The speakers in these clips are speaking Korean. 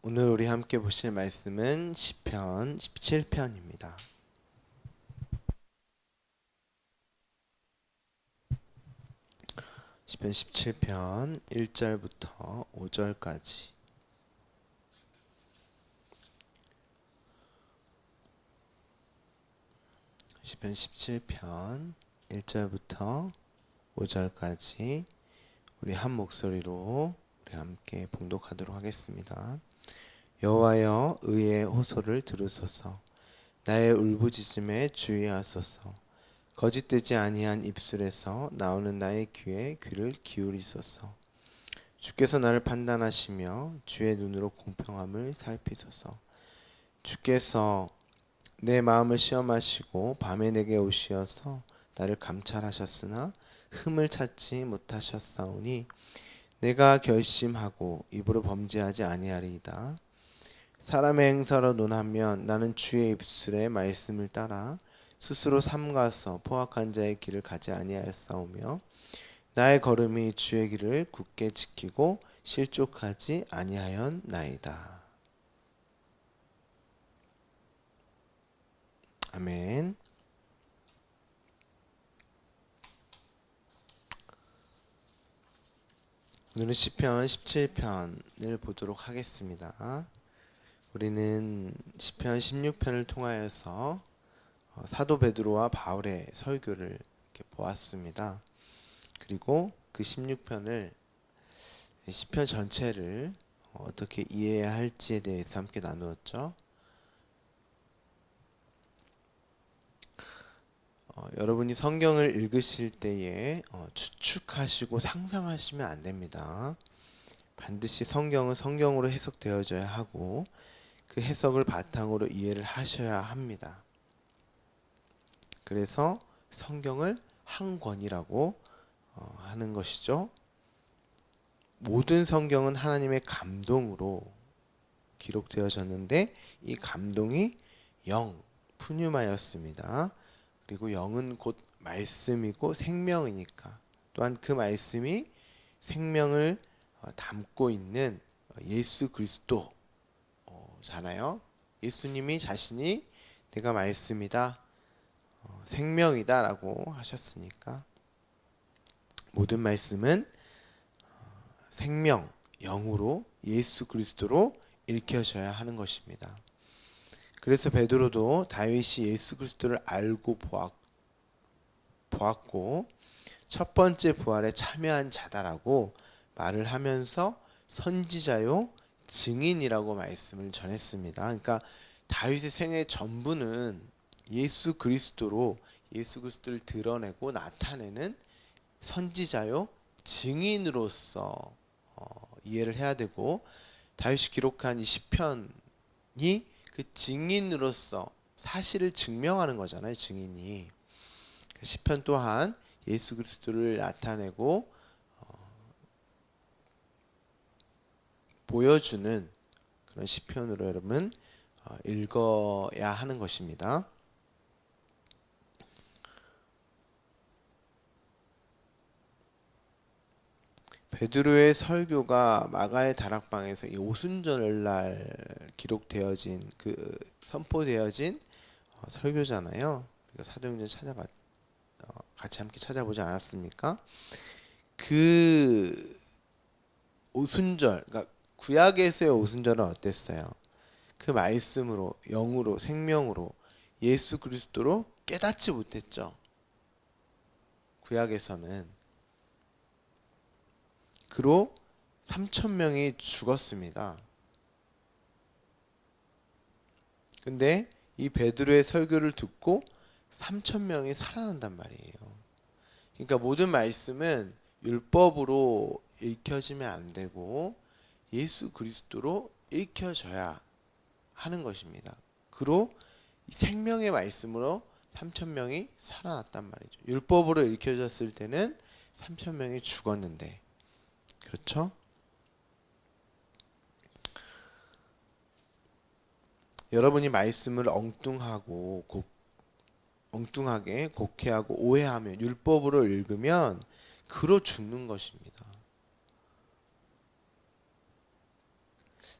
오늘 우리 함께 보실 말씀은 시편 17편입니다. 시편 17편 1절부터 5절까지. 시편 17편 1절부터 5절까지 우리 한 목소리로 우리 함께 봉독하도록 하겠습니다. 여호와여, 의의 호소를 들으소서. 나의 울부짖음에 주의하소서. 거짓되지 아니한 입술에서 나오는 나의 귀에 귀를 기울이소서. 주께서 나를 판단하시며 주의 눈으로 공평함을 살피소서. 주께서 내 마음을 시험하시고 밤에 내게 오시어서 나를 감찰하셨으나 흠을 찾지 못하셨사오니 내가 결심하고 입으로 범죄하지 아니하리이다. 사람의 행사로 논하면 나는 주의 입술의 말씀을 따라 스스로 삼가서 포악한 자의 길을 가지 아니하였사오며 나의 걸음이 주의 길을 굳게 지키고 실족하지 아니하였나이다. 아멘. 오늘은 시편 17편을 보도록 하겠습니다. 우리는 시편 16편을 통하여서 사도 베드로와 바울의 설교를 이렇게 보았습니다. 그리고 그 16편을 시편 전체를 어떻게 이해해야 할지에 대해서 함께 나누었죠. 여러분이 성경을 읽으실 때에 추측하시고 상상하시면 안 됩니다. 반드시 성경은 성경으로 해석되어져야 하고 그 해석을 바탕으로 이해를 하셔야 합니다. 그래서 성경을 한 권이라고 하는 것이죠. 모든 성경은 하나님의 감동으로 기록되어졌는데 이 감동이 영, 푸뉴마였습니다. 그리고 영은 곧 말씀이고 생명이니까 또한 그 말씀이 생명을 담고 있는 예수 그리스도잖아요. 예수님이 자신이 내가 말씀이다, 생명이다 라고 하셨으니까 모든 말씀은 생명, 영으로 예수 그리스도로 읽혀져야 하는 것입니다. 그래서 베드로도 다윗이 예수 그리스도를 알고 보았고 첫 번째 부활에 참여한 자다라고 말을 하면서 선지자요 증인이라고 말씀을 전했습니다. 그러니까 다윗의 생애 전부는 예수 그리스도로 예수 그리스도를 드러내고 나타내는 선지자요 증인으로서 이해를 해야 되고 다윗이 기록한 이 시편이 그 증인으로서 사실을 증명하는 거잖아요. 증인이 시편 또한 예수 그리스도를 나타내고 보여주는 그런 시편으로 여러분 읽어야 하는 것입니다. 베드로의 설교가 마가의 다락방에서 이 오순절날 기록되어진 선포되어진 설교잖아요. 사도행전 같이 함께 찾아보지 않았습니까? 그 오순절, 그러니까 구약에서의 오순절은 어땠어요? 그 말씀으로, 영으로, 생명으로 예수 그리스도로 깨닫지 못했죠. 구약에서는. 그로 3,000명이 죽었습니다. 근데 이 베드로의 설교를 듣고 3,000명이 살아난단 말이에요. 그러니까 모든 말씀은 율법으로 읽혀지면 안 되고 예수 그리스도로 읽혀져야 하는 것입니다. 그로 생명의 말씀으로 3,000명이 살아났단 말이죠. 율법으로 읽혀졌을 때는 3,000명이 죽었는데, 그렇죠? 여러분이 말씀을 엉뚱하게 곡해하고 오해하면 율법으로 읽으면 그로 죽는 것입니다.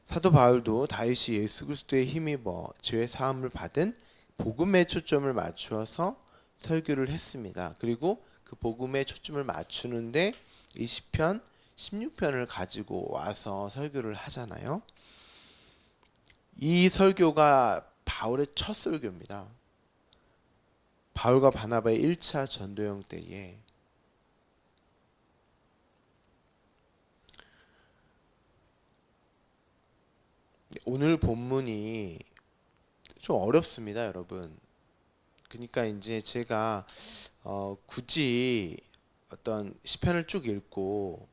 사도 바울도 다윗이 예수 그리스도에 힘입어 죄 사함을 받은 복음에 초점을 맞추어서 설교를 했습니다. 그리고 그 복음에 초점을 맞추는데 이 시편 16편을 가지고 와서 설교를 하잖아요. 이 설교가 바울의 첫 설교입니다. 바울과 바나바의 1차 전도여행 때에 오늘 본문이 좀 어렵습니다, 여러분. 그러니까 이제 제가 굳이 어떤 시편을 쭉 읽고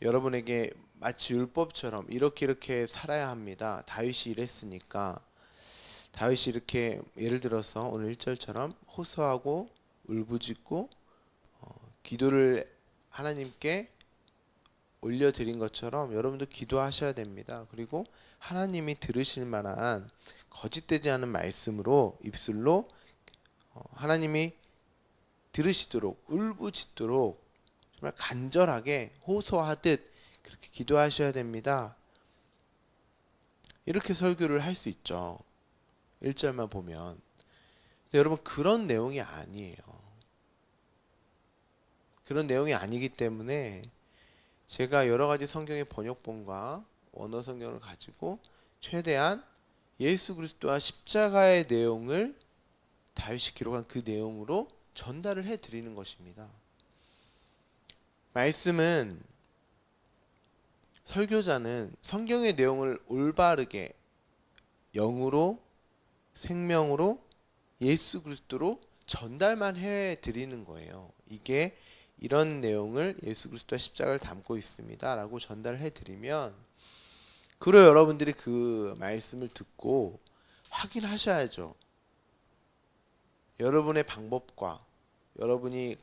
여러분에게 마치 율법처럼 이렇게 살아야 합니다. 다윗이 이랬으니까 다윗이 이렇게 예를 들어서 오늘 1절처럼 호소하고 울부짖고 기도를 하나님께 올려드린 것처럼 여러분도 기도하셔야 됩니다. 그리고 하나님이 들으실 만한 거짓되지 않은 말씀으로 입술로 하나님이 들으시도록 울부짖도록 정말 간절하게 호소하듯 그렇게 기도하셔야 됩니다. 이렇게 설교를 할 수 있죠. 1절만 보면. 근데 여러분 그런 내용이 아니에요. 그런 내용이 아니기 때문에 제가 여러 가지 성경의 번역본과 원어 성경을 가지고 최대한 예수 그리스도와 십자가의 내용을 다윗이 기록한 그 내용으로 전달을 해 드리는 것입니다. 말씀은 설교자는 성경의 내용을 올바르게 영으로 생명으로 예수 그리스도로 전달만 해 드리는 거예요. 이게 이런 내용을 예수 그리스도와 십자가를 담고 있습니다 라고 전달해 드리면 그리고 여러분들이 그 말씀을 듣고 확인하셔야죠. 여러분의 방법과 여러분이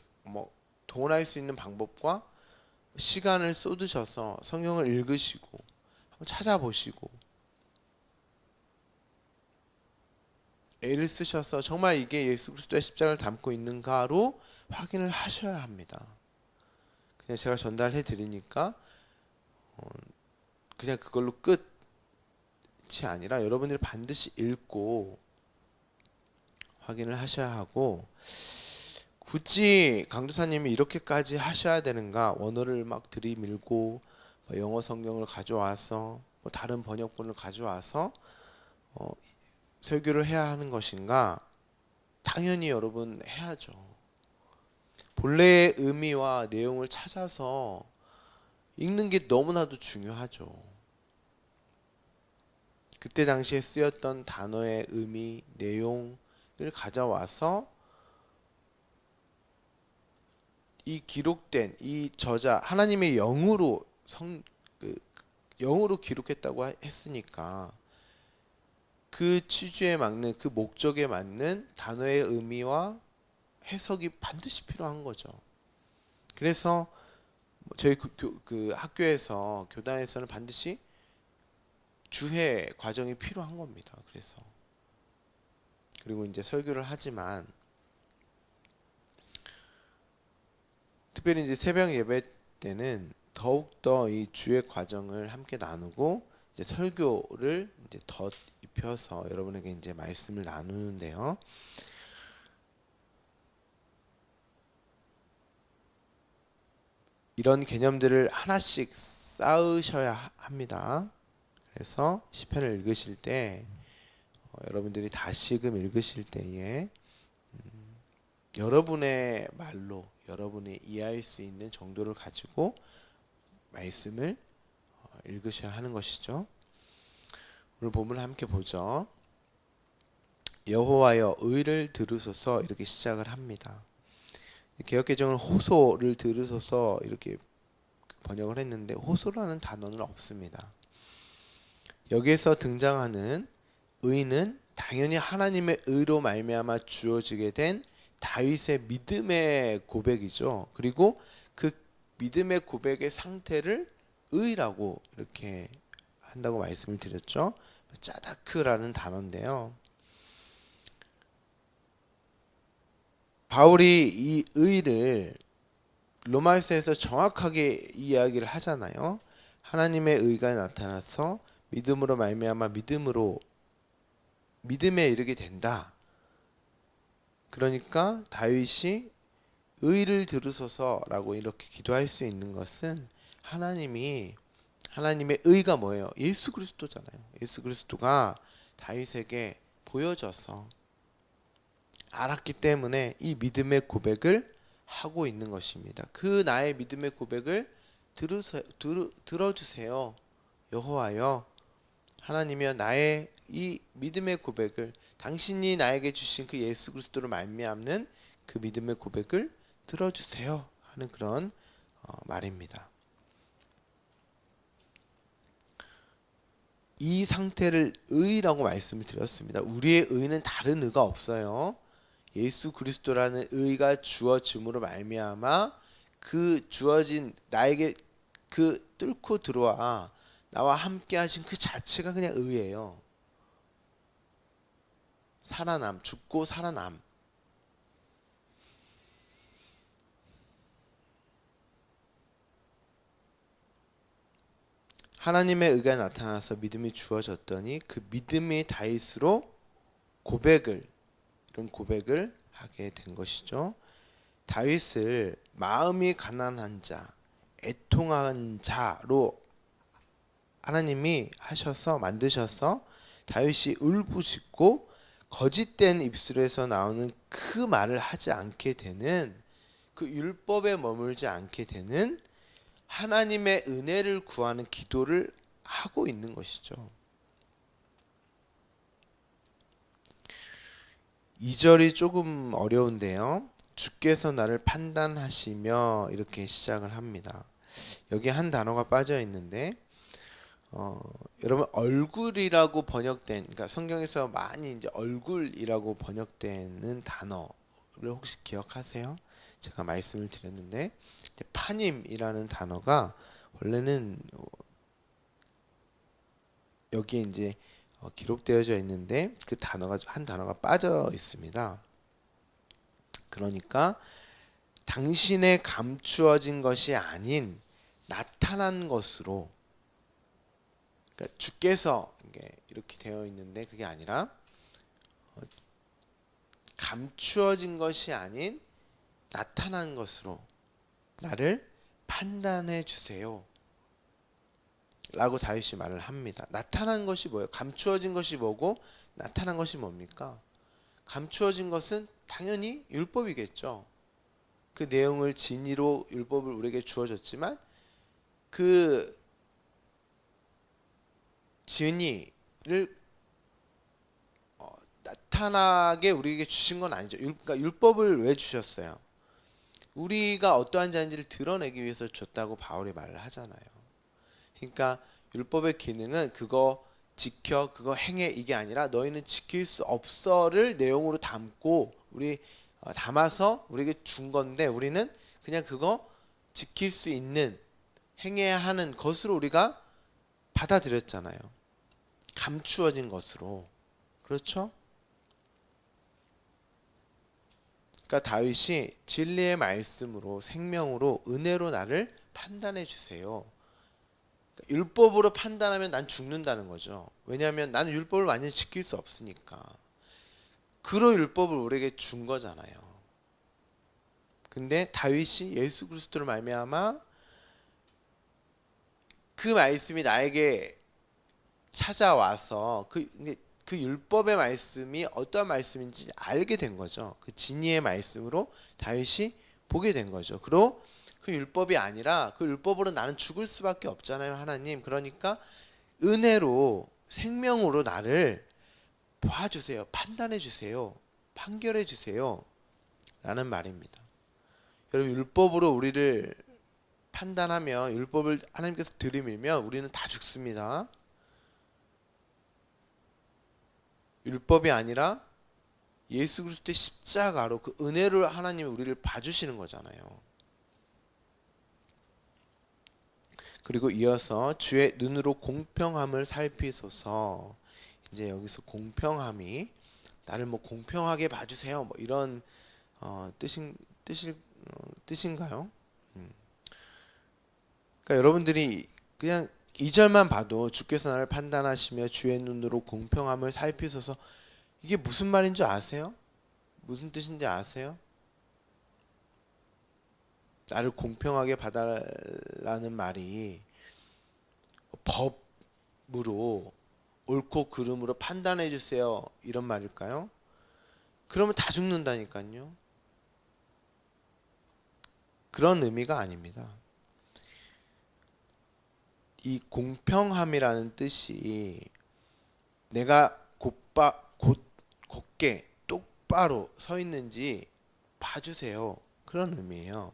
동원할 수 있는 방법과 시간을 쏟으셔서 성경을 읽으시고 한번 찾아보시고 애를 쓰셔서 정말 이게 예수 그리스도의 십자가를 담고 있는가로 확인을 하셔야 합니다. 그냥 제가 전달해 드리니까 그냥 그걸로 끝이 아니라 여러분들이 반드시 읽고 확인을 하셔야 하고 굳이 강도사님이 이렇게까지 하셔야 되는가 원어를 막 들이밀고 영어 성경을 가져와서 다른 번역본을 가져와서 설교를 해야 하는 것인가? 당연히 여러분 해야죠. 본래의 의미와 내용을 찾아서 읽는 게 너무나도 중요하죠. 그때 당시에 쓰였던 단어의 의미, 내용을 가져와서 이 기록된 이 저자 하나님의 영으로 영으로 기록했다고 했으니까 그 취지에 맞는 그 목적에 맞는 단어의 의미와 해석이 반드시 필요한 거죠. 그래서 저희 그 학교에서 교단에서는 반드시 주해 과정이 필요한 겁니다. 그리고 이제 설교를 하지만 특별히 이제 새벽 예배 때는 더욱더 이 주의 과정을 함께 나누고 이제 설교를 이제 더 입혀서 여러분에게 이제 말씀을 나누는데요. 이런 개념들을 하나씩 쌓으셔야 합니다. 그래서 시편을 읽으실 때 여러분들이 다시금 읽으실 때에 여러분의 말로 여러분이 이해할 수 있는 정도를 가지고 말씀을 읽으셔야 하는 것이죠. 오늘 본문을 함께 보죠. 여호와여 의를 들으소서 이렇게 시작을 합니다. 개역개정은 호소를 들으소서 이렇게 번역을 했는데 호소라는 단어는 없습니다. 여기에서 등장하는 의는 당연히 하나님의 의로 말미암아 주어지게 된 다윗의 믿음의 고백이죠. 그리고 그 믿음의 고백의 상태를 의라고 이렇게 한다고 말씀을 드렸죠. 짜다크라는 단어인데요. 바울이 이 의를 로마서에서 정확하게 이야기를 하잖아요. 하나님의 의가 나타나서 믿음으로 말미암아 믿음에 이르게 된다. 그러니까 다윗이 의를 들으소서라고 이렇게 기도할 수 있는 것은 하나님의 의가 뭐예요? 예수 그리스도잖아요. 예수 그리스도가 다윗에게 보여져서 알았기 때문에 이 믿음의 고백을 하고 있는 것입니다. 그 나의 믿음의 고백을 들어주세요. 여호와여, 하나님이여, 나의 이 믿음의 고백을, 당신이 나에게 주신 그 예수 그리스도로 말미암는 그 믿음의 고백을 들어주세요 하는 그런 말입니다. 이 상태를 의라고 말씀을 드렸습니다. 우리의 의는 다른 의가 없어요. 예수 그리스도라는 의가 주어짐으로 말미암아 그 주어진 나에게 그 뚫고 들어와 나와 함께 하신 그 자체가 그냥 의예요. 살아남, 죽고 살아남. 하나님의 의가 나타나서 믿음이 주어졌더니 그 믿음의 다윗으로 이런 고백을 하게 된 것이죠. 다윗을 마음이 가난한 자, 애통한 자로 하나님이 만드셔서 다윗이 울부짖고 거짓된 입술에서 나오는 그 말을 하지 않게 되는, 그 율법에 머물지 않게 되는 하나님의 은혜를 구하는 기도를 하고 있는 것이죠. 2절이 조금 어려운데요. 주께서 나를 판단하시며 이렇게 시작을 합니다. 여기 한 단어가 빠져 있는데 여러분 얼굴이라고 번역된, 그러니까 성경에서 많이 이제 얼굴이라고 번역되는 단어를 혹시 기억하세요? 제가 말씀을 드렸는데 파님이라는 단어가 원래는 여기에 이제 기록되어져 있는데 그 한 단어가 빠져 있습니다. 그러니까 당신의 감추어진 것이 아닌 나타난 것으로, 그러니까 주께서 이렇게 되어 있는데 그게 아니라 감추어진 것이 아닌 나타난 것으로 나를 판단해 주세요 라고 다윗이 말을 합니다. 나타난 것이 뭐예요? 감추어진 것이 뭐고 나타난 것이 뭡니까? 감추어진 것은 당연히 율법이겠죠. 그 내용을 진리로 율법을 우리에게 주어졌지만 그 진리를 나타나게 우리에게 주신 건 아니죠. 그러니까 율법을 왜 주셨어요? 우리가 어떠한 자인지를 드러내기 위해서 줬다고 바울이 말을 하잖아요. 그러니까 율법의 기능은 그거 지켜, 그거 행해, 이게 아니라 너희는 지킬 수 없어를 내용으로 담아서 우리에게 준 건데, 우리는 그냥 그거 지킬 수 있는, 행해야 하는 것으로 우리가 받아들였잖아요. 감추어진 것으로. 그렇죠? 그러니까 다윗이 진리의 말씀으로, 생명으로, 은혜로 나를 판단해 주세요. 그러니까 율법으로 판단하면 난 죽는다는 거죠. 왜냐하면 나는 율법을 완전히 지킬 수 없으니까. 그로 율법을 우리에게 준 거잖아요. 근데 다윗이 예수 그리스도를 말미암아 그 말씀이 나에게 찾아와서 그 율법의 말씀이 어떠한 말씀인지 알게 된 거죠. 그 진리의 말씀으로 다윗이 보게 된 거죠. 그리고 그 율법이 아니라 그 율법으로 나는 죽을 수밖에 없잖아요, 하나님. 그러니까 은혜로, 생명으로 나를 봐주세요. 판단해 주세요. 판결해 주세요. 라는 말입니다. 여러분, 율법으로 우리를 판단하면, 율법을 하나님께서 들이밀면 우리는 다 죽습니다. 율법이 아니라 예수 그리스도의 십자가로 그 은혜로 하나님이 우리를 봐주시는 거잖아요. 그리고 이어서 주의 눈으로 공평함을 살피소서. 이제 여기서 공평함이 나를 뭐 공평하게 봐주세요, 뭐 이런 뜻인가요? 그러니까 여러분들이 그냥 2절만 봐도 주께서 나를 판단하시며 주의 눈으로 공평함을 살피소서. 이게 무슨 말인 줄 아세요? 무슨 뜻인지 아세요? 나를 공평하게 봐달라는 말이 법으로 옳고 그름으로 판단해 주세요 이런 말일까요? 그러면 다 죽는다니까요. 그런 의미가 아닙니다. 이 공평함이라는 뜻이 내가 곧게 똑바로 서 있는지 봐주세요 그런 의미예요.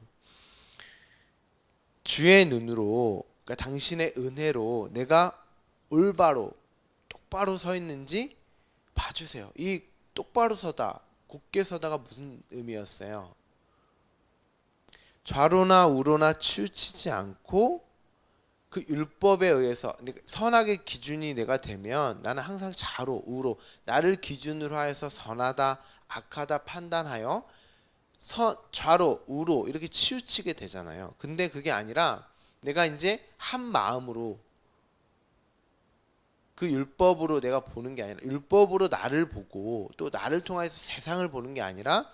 주의 눈으로, 그러니까 당신의 은혜로 내가 올바로 똑바로 서 있는지 봐주세요. 이 똑바로 서다, 곧게 서다가 무슨 의미였어요? 좌로나 우로나 치우치지 않고 그 율법에 의해서 선악의 기준이 내가 되면 나는 항상 좌로 우로 나를 기준으로 하여서 선하다 악하다 판단하여 좌로 우로 이렇게 치우치게 되잖아요. 근데 그게 아니라 내가 이제 한 마음으로 그 율법으로 내가 보는 게 아니라 율법으로 나를 보고 또 나를 통해서 세상을 보는 게 아니라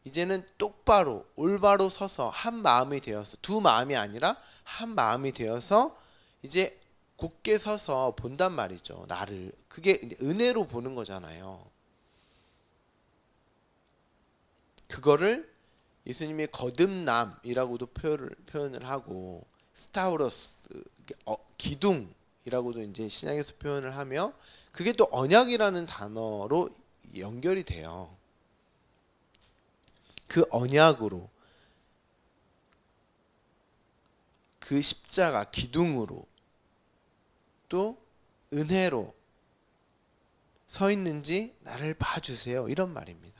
이제는 똑바로 올바로 서서 한 마음이 되어서 두 마음이 아니라 한 마음이 되어서 이제 곧게 서서 본단 말이죠. 나를. 그게 은혜로 보는 거잖아요. 그거를 예수님이 거듭남이라고도 표현을 하고 스타우러스 기둥이라고도 이제 신약에서 표현을 하며 그게 또 언약이라는 단어로 연결이 돼요. 그 언약으로 그 십자가 기둥으로 또 은혜로 서 있는지 나를 봐주세요 이런 말입니다.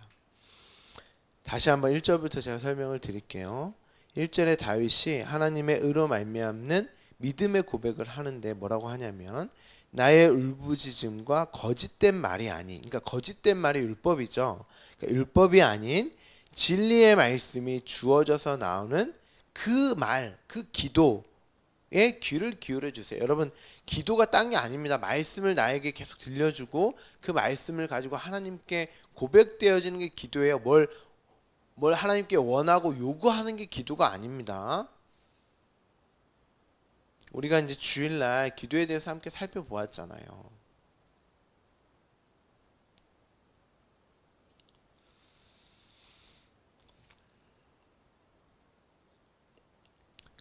다시 한번 1절부터 제가 설명을 드릴게요. 1절에 다윗이 하나님의 의로 말미암는 믿음의 고백을 하는데 뭐라고 하냐면 나의 울부짖음과 거짓된 말이 아닌, 그러니까 거짓된 말이 율법이죠. 그러니까 율법이 아닌 진리의 말씀이 주어져서 나오는 그 말, 그 기도에 귀를 기울여 주세요. 여러분, 기도가 딴 게 아닙니다. 말씀을 나에게 계속 들려주고 그 말씀을 가지고 하나님께 고백되어지는 게 기도예요. 뭘 하나님께 원하고 요구하는 게 기도가 아닙니다. 우리가 이제 주일날 기도에 대해서 함께 살펴보았잖아요.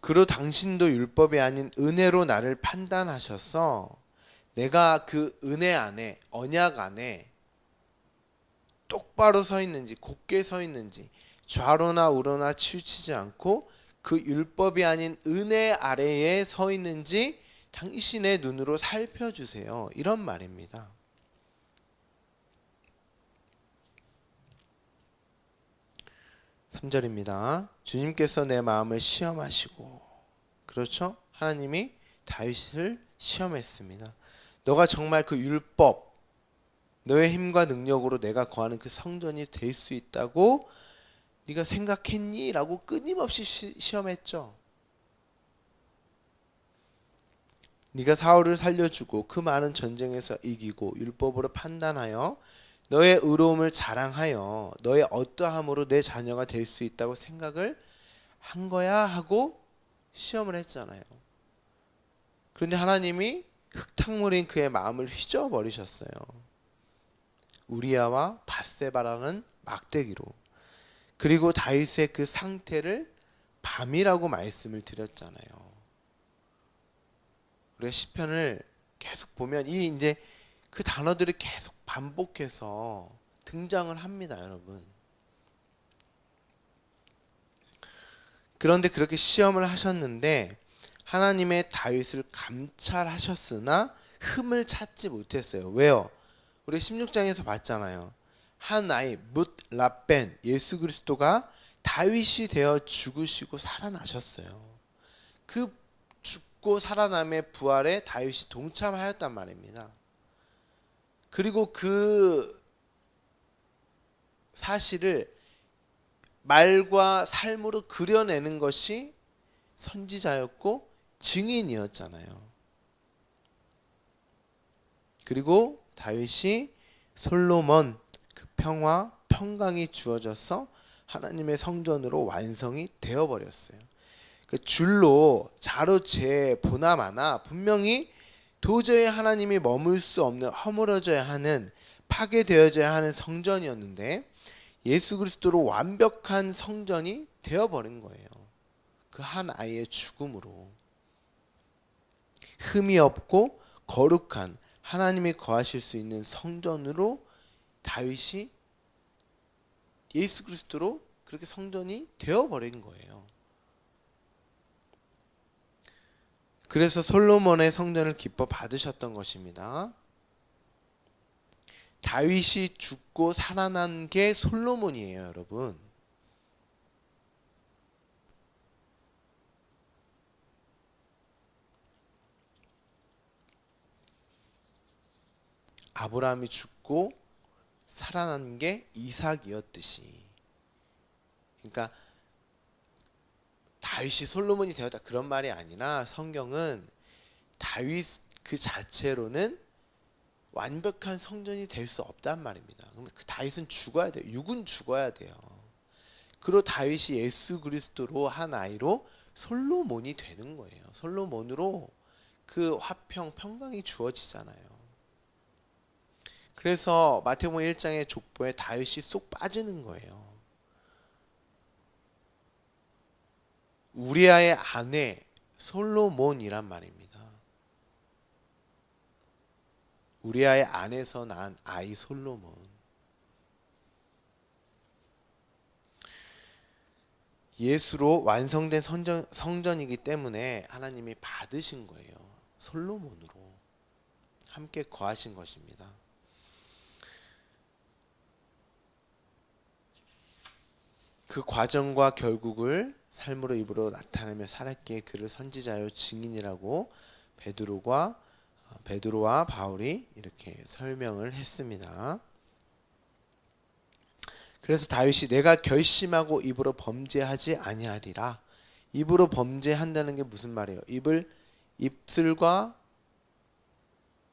그로 당신도 율법이 아닌 은혜로 나를 판단하셔서 내가 그 은혜 안에 언약 안에 똑바로 서 있는지 곧게 서 있는지 좌로나 우로나 치우치지 않고 그 율법이 아닌 은혜 아래에 서 있는지 당신의 눈으로 살펴주세요. 이런 말입니다. 3절입니다. 주님께서 내 마음을 시험하시고, 그렇죠? 하나님이 다윗을 시험했습니다. 너가 정말 그 율법, 너의 힘과 능력으로 내가 거하는 그 성전이 될 수 있다고 네가 생각했니? 라고 끊임없이 시험했죠. 네가 사울을 살려주고 그 많은 전쟁에서 이기고 율법으로 판단하여 너의 의로움을 자랑하여 너의 어떠함으로 내 자녀가 될 수 있다고 생각을 한 거야 하고 시험을 했잖아요. 그런데 하나님이 흙탕물인 그의 마음을 휘저어버리셨어요. 우리아와 밧세바라는 막대기로. 그리고 다윗의 그 상태를 밤이라고 말씀을 드렸잖아요. 우리가 시편을 계속 보면 이 이제 그 단어들이 계속 반복해서 등장을 합니다, 여러분. 그런데 그렇게 시험을 하셨는데 하나님의 다윗을 감찰하셨으나 흠을 찾지 못했어요. 왜요? 우리 16장에서 봤잖아요. 한 아이 뭇 라벤 예수 그리스도가 다윗이 되어 죽으시고 살아나셨어요. 그 죽고 살아남의 부활에 다윗이 동참하였단 말입니다. 그리고 그 사실을 말과 삶으로 그려내는 것이 선지자였고 증인이었잖아요. 그리고 다윗이 솔로몬 그 평강이 주어져서 하나님의 성전으로 완성이 되어 버렸어요. 그 줄로 자로 재 보나마나 분명히 도저히 하나님이 머물 수 없는 허물어져야 하는 파괴되어져야 하는 성전이었는데 예수 그리스도로 완벽한 성전이 되어버린 거예요. 그 한 아이의 죽음으로 흠이 없고 거룩한 하나님이 거하실 수 있는 성전으로 다윗이 예수 그리스도로 그렇게 성전이 되어버린 거예요. 그래서 솔로몬의 성전을 기뻐 받으셨던 것입니다. 다윗이 죽고 살아난 게 솔로몬이에요, 여러분. 아브라함이 죽고 살아난 게 이삭이었듯이. 그러니까 다윗이 솔로몬이 되었다 그런 말이 아니라 성경은 다윗 그 자체로는 완벽한 성전이 될 수 없단 말입니다. 그럼 그 다윗은 죽어야 돼요. 육은 죽어야 돼요. 그리고 다윗이 예수 그리스도로 한 아이로 솔로몬이 되는 거예요. 솔로몬으로 그 평강이 주어지잖아요. 그래서 마태복음 1장의 족보에 다윗이 쏙 빠지는 거예요. 우리아의 아내 솔로몬이란 말입니다. 우리아의 안에서 난 아이 솔로몬. 예수로 완성된 성전이기 때문에 하나님이 받으신 거예요. 솔로몬으로 함께 거하신 것입니다. 그 과정과 결국을 삶으로 입으로 나타내며 살았기에 그를 선지자요 증인이라고 베드로와 바울이 이렇게 설명을 했습니다. 그래서 다윗이 내가 결심하고 입으로 범죄하지 아니하리라. 입으로 범죄한다는 게 무슨 말이에요? 입술과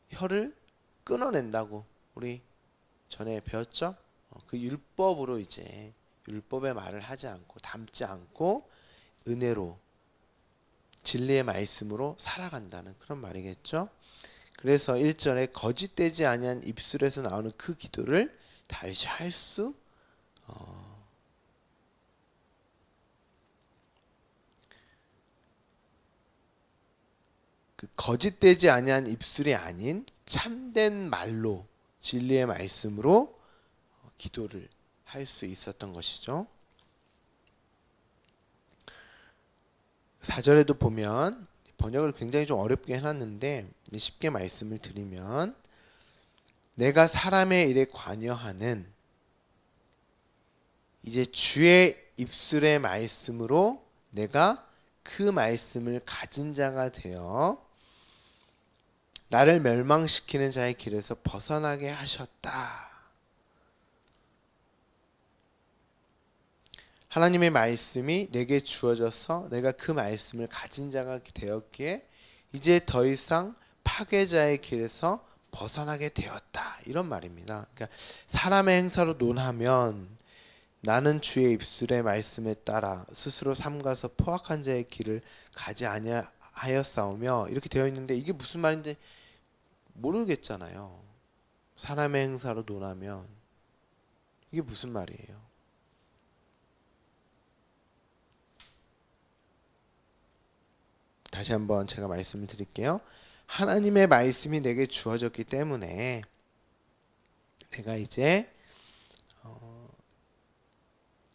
혀를 끊어낸다고 우리 전에 배웠죠? 그 율법으로 이제 율법의 말을 하지 않고 담지 않고 은혜로 진리의 말씀으로 살아간다는 그런 말이겠죠. 그래서 1절에 거짓되지 아니한 입술에서 나오는 그 기도를 다윗이 할 수 그 거짓되지 아니한 입술이 아닌 참된 말로 진리의 말씀으로 기도를 할 수 있었던 것이죠. 4절에도 보면 번역을 굉장히 좀 어렵게 해놨는데 쉽게 말씀을 드리면 내가 사람의 일에 관여하는 이제 주의 입술의 말씀으로 내가 그 말씀을 가진 자가 되어 나를 멸망시키는 자의 길에서 벗어나게 하셨다. 하나님의 말씀이 내게 주어져서 내가 그 말씀을 가진 자가 되었기에 이제 더 이상 파괴자의 길에서 벗어나게 되었다. 이런 말입니다. 그러니까 사람의 행사로 논하면 나는 주의 입술의 말씀에 따라 스스로 삼가서 포악한 자의 길을 가지 아니하였사오며 이렇게 되어 있는데 이게 무슨 말인지 모르겠잖아요. 사람의 행사로 논하면 이게 무슨 말이에요? 다시 한번 제가 말씀을 드릴게요. 하나님의 말씀이 내게 주어졌기 때문에 내가 이제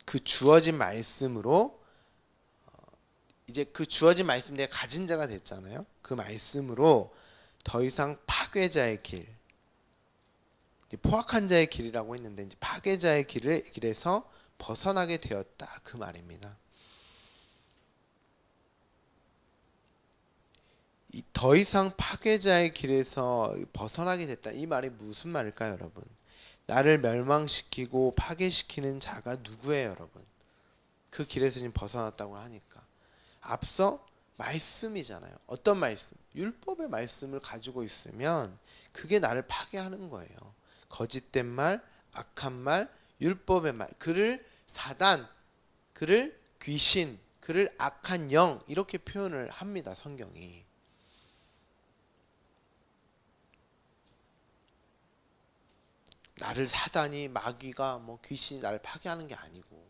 그 주어진 말씀으로 이제 그 주어진 말씀 내가 가진 자가 됐잖아요. 그 말씀으로 더 이상 파괴자의 길, 포악한 자의 길이라고 했는데 이제 파괴자의 길에서 벗어나게 되었다 그 말입니다. 더 이상 파괴자의 길에서 벗어나게 됐다 이 말이 무슨 말일까요, 여러분? 나를 멸망시키고 파괴시키는 자가 누구예요, 여러분? 그 길에서 지금 벗어났다고 하니까 앞서 말씀이잖아요. 어떤 말씀? 율법의 말씀을 가지고 있으면 그게 나를 파괴하는 거예요. 거짓된 말, 악한 말, 율법의 말, 그를 사단, 그를 귀신, 그를 악한 영 이렇게 표현을 합니다. 성경이. 나를 사단이 마귀가 뭐 귀신이 나를 파괴하는 게 아니고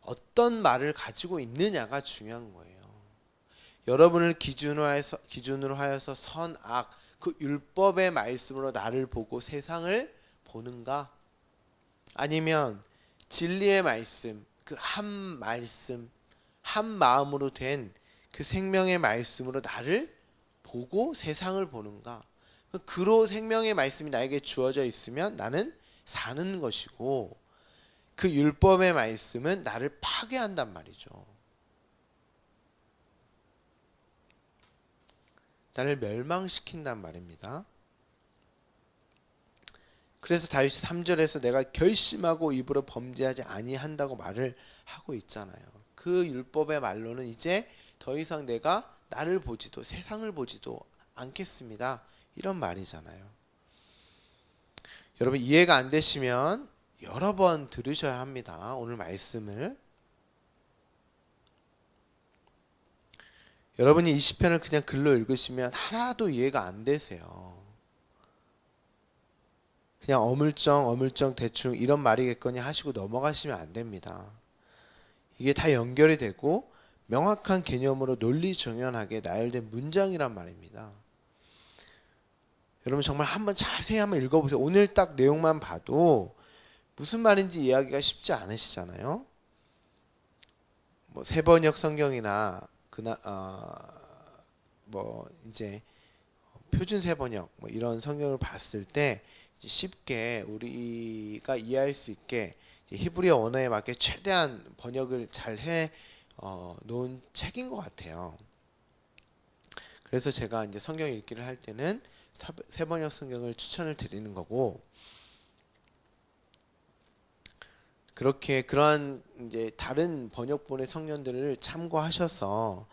어떤 말을 가지고 있느냐가 중요한 거예요. 여러분을 기준으로 하여서 선악 그 율법의 말씀으로 나를 보고 세상을 보는가? 아니면 진리의 말씀 그 한 말씀 한 마음으로 된 그 생명의 말씀으로 나를 보고 세상을 보는가? 그로 생명의 말씀이 나에게 주어져 있으면 나는 사는 것이고 그 율법의 말씀은 나를 파괴한단 말이죠. 나를 멸망시킨단 말입니다. 그래서 다윗이 3절에서 내가 결심하고 입으로 범죄하지 아니한다고 말을 하고 있잖아요. 그 율법의 말로는 이제 더 이상 내가 나를 보지도 세상을 보지도 않겠습니다. 이런 말이잖아요. 여러분 이해가 안 되시면 여러 번 들으셔야 합니다. 오늘 말씀을. 여러분이 이 시편을 그냥 글로 읽으시면 하나도 이해가 안 되세요. 그냥 어물쩡 대충 이런 말이겠거니 하시고 넘어가시면 안 됩니다. 이게 다 연결이 되고 명확한 개념으로 논리정연하게 나열된 문장이란 말입니다. 여러분 정말 한번 자세히 한번 읽어보세요. 오늘 딱 내용만 봐도 무슨 말인지 이해하기가 쉽지 않으시잖아요. 뭐 세번역 성경이나 뭐 이제 표준 세번역 뭐 이런 성경을 봤을 때 쉽게 우리가 이해할 수 있게 히브리어 언어에 맞게 최대한 번역을 잘 해 놓은 책인 것 같아요. 그래서 제가 이제 성경 읽기를 할 때는 세번역 성경을 추천을 드리는 거고, 그렇게 그러한 이제 다른 번역본의 성경들을 참고하셔서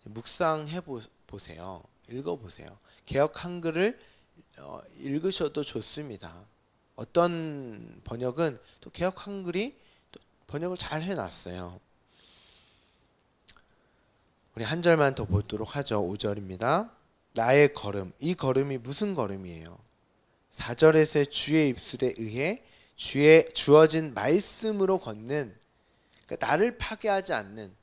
묵상해 보세요. 읽어 보세요. 개역 한글을 읽으셔도 좋습니다. 어떤 번역은 또 개역 한글이 또 번역을 잘 해놨어요. 우리 한 절만 더 보도록 하죠. 5절입니다. 나의 걸음. 이 걸음이 무슨 걸음이에요? 4절에서의 주의 입술에 의해 주의 주어진 말씀으로 걷는, 그러니까 나를 파괴하지 않는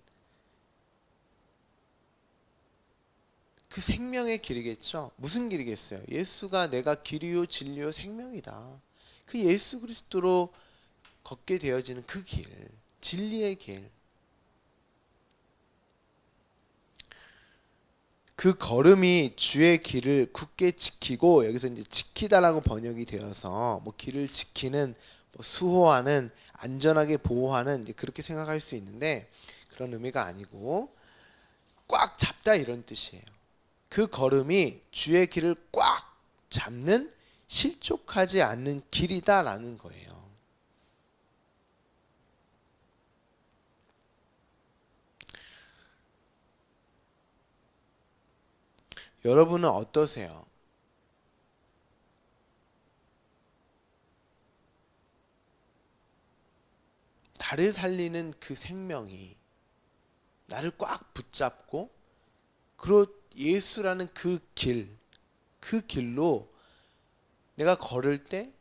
그 생명의 길이겠죠. 무슨 길이겠어요? 예수가 내가 길이요 진리요 생명이다. 그 예수 그리스도로 걷게 되어지는 그 길, 진리의 길. 그 걸음이 주의 길을 굳게 지키고, 여기서 이제 지키다라고 번역이 되어서 뭐 길을 지키는, 뭐 수호하는, 안전하게 보호하는 이제 그렇게 생각할 수 있는데 그런 의미가 아니고 꽉 잡다 이런 뜻이에요. 그 걸음이 주의 길을 꽉 잡는 실족하지 않는 길이다라는 거예요. 여러분은 어떠세요? 나를 살리는 그 생명이 나를 꽉 붙잡고, 그리고 예수라는 그 길로 내가 걸을 때,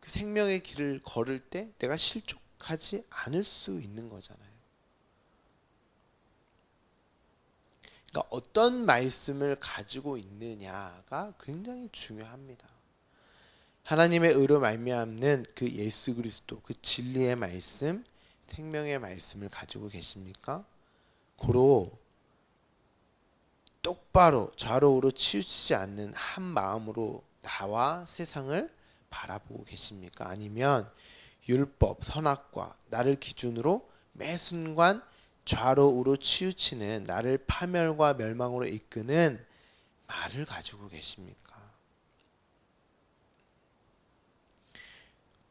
그 생명의 길을 걸을 때 내가 실족하지 않을 수 있는 거잖아요. 그러니까 어떤 말씀을 가지고 있느냐가 굉장히 중요합니다. 하나님의 의로 말미암는 그 예수 그리스도, 그 진리의 말씀, 생명의 말씀을 가지고 계십니까? 고로 똑바로 좌로 우로 치우치지 않는 한 마음으로 나와 세상을 바라보고 계십니까? 아니면 율법, 선악과 나를 기준으로 매 순간 좌로 우로 치우치는, 나를 파멸과 멸망으로 이끄는 말을 가지고 계십니까?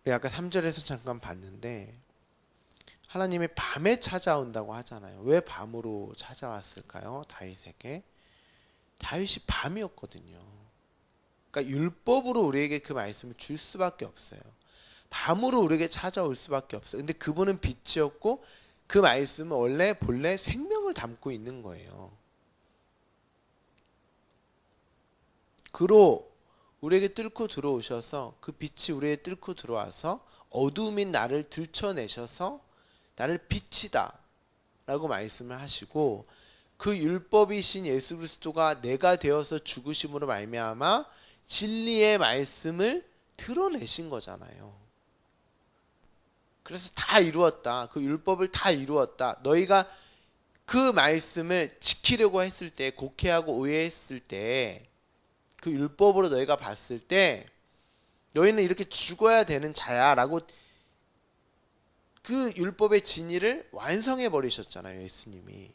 우리 아까 3절에서 잠깐 봤는데 하나님이 밤에 찾아온다고 하잖아요. 왜 밤으로 찾아왔을까요? 다윗에게. 다윗이 밤이었거든요. 그러니까 율법으로 우리에게 그 말씀을 줄 수밖에 없어요. 밤으로 우리에게 찾아올 수밖에 없어요. 근데 그분은 빛이었고 그 말씀은 원래 본래 생명을 담고 있는 거예요. 그로 우리에게 뚫고 들어오셔서 그 빛이 우리에게 뚫고 들어와서 어두움인 나를 들춰내셔서 나를 빛이다 라고 말씀을 하시고, 그 율법이신 예수 그리스도가 내가 되어서 죽으심으로 말미암아 진리의 말씀을 드러내신 거잖아요. 그래서 다 이루었다. 그 율법을 다 이루었다. 너희가 그 말씀을 지키려고 했을 때, 곡해하고 오해했을 때, 그 율법으로 너희가 봤을 때 너희는 이렇게 죽어야 되는 자야 라고 그 율법의 진리를 완성해 버리셨잖아요, 예수님이.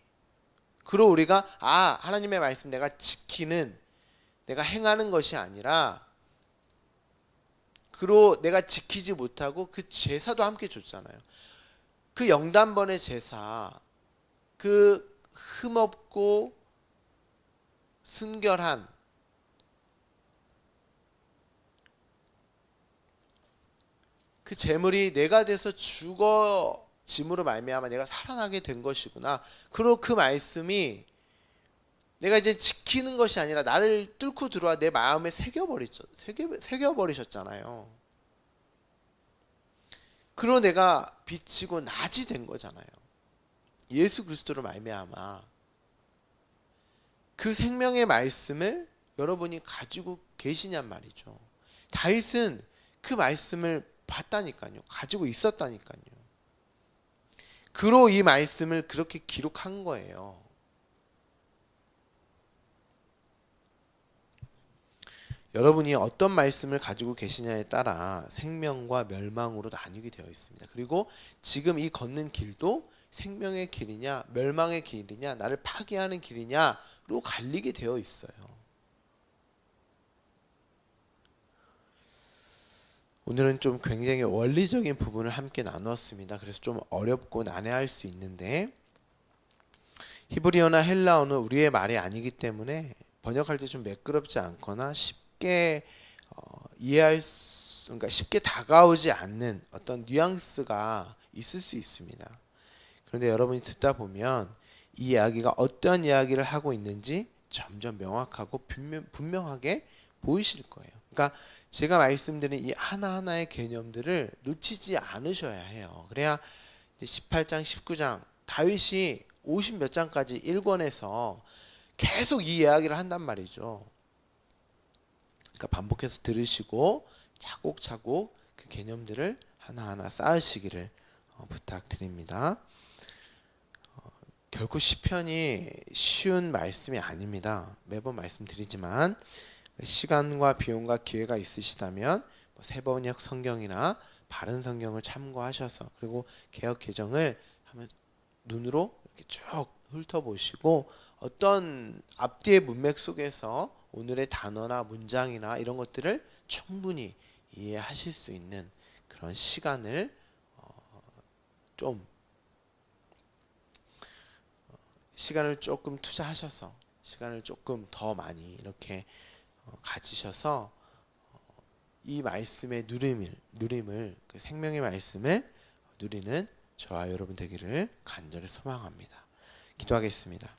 그로 우리가 하나님의 말씀 내가 지키는, 내가 행하는 것이 아니라 그로 내가 지키지 못하고 그 제사도 함께 줬잖아요. 그 영단번의 제사, 그 흠없고 순결한 그 제물이 내가 돼서 죽어짐으로 말미암아 내가 살아나게 된 것이구나. 그리고 그 말씀이 내가 이제 지키는 것이 아니라 나를 뚫고 들어와 내 마음에 새겨버리셨잖아요. 그리고 내가 비치고 낮이 된 거잖아요. 예수 그리스도로 말미암아 그 생명의 말씀을 여러분이 가지고 계시냔 말이죠. 다윗은 그 말씀을 봤다니까요. 가지고 있었다니까요. 그로 이 말씀을 그렇게 기록한 거예요. 여러분이 어떤 말씀을 가지고 계시냐에 따라 생명과 멸망으로 나뉘게 되어 있습니다. 그리고 지금 이 걷는 길도 생명의 길이냐 멸망의 길이냐 나를 파괴하는 길이냐로 갈리게 되어 있어요. 오늘은 좀 굉장히 원리적인 부분을 함께 나누었습니다. 그래서 좀 어렵고 난해할 수 있는데, 히브리어나 헬라어는 우리의 말이 아니기 때문에 번역할 때 좀 매끄럽지 않거나 쉽게 그러니까 쉽게 다가오지 않는 어떤 뉘앙스가 있을 수 있습니다. 그런데 여러분이 듣다 보면 이 이야기가 어떤 이야기를 하고 있는지 점점 명확하고 분명하게 보이실 거예요. 그러니까 제가 말씀드린 이 하나하나의 개념들을 놓치지 않으셔야 해요. 그래야 18장, 19장 다윗이 50 몇 장까지 1권에서 계속 이 이야기를 한단 말이죠. 그러니까 반복해서 들으시고 차곡차곡 그 개념들을 하나하나 쌓으시기를 부탁드립니다. 결코 시편이 쉬운 말씀이 아닙니다. 매번 말씀드리지만 시간과 비용과 기회가 있으시다면 세번역 성경이나 바른 성경을 참고하셔서, 그리고 개역 개정을 한번 눈으로 이렇게 쭉 훑어보시고 어떤 앞뒤의 문맥 속에서 오늘의 단어나 문장이나 이런 것들을 충분히 이해하실 수 있는 그런 시간을 좀 시간을 조금 투자하셔서 시간을 조금 더 많이 이렇게 가지셔서 이 말씀의 누림을 그 생명의 말씀을 누리는 저와 여러분 되기를 간절히 소망합니다. 기도하겠습니다.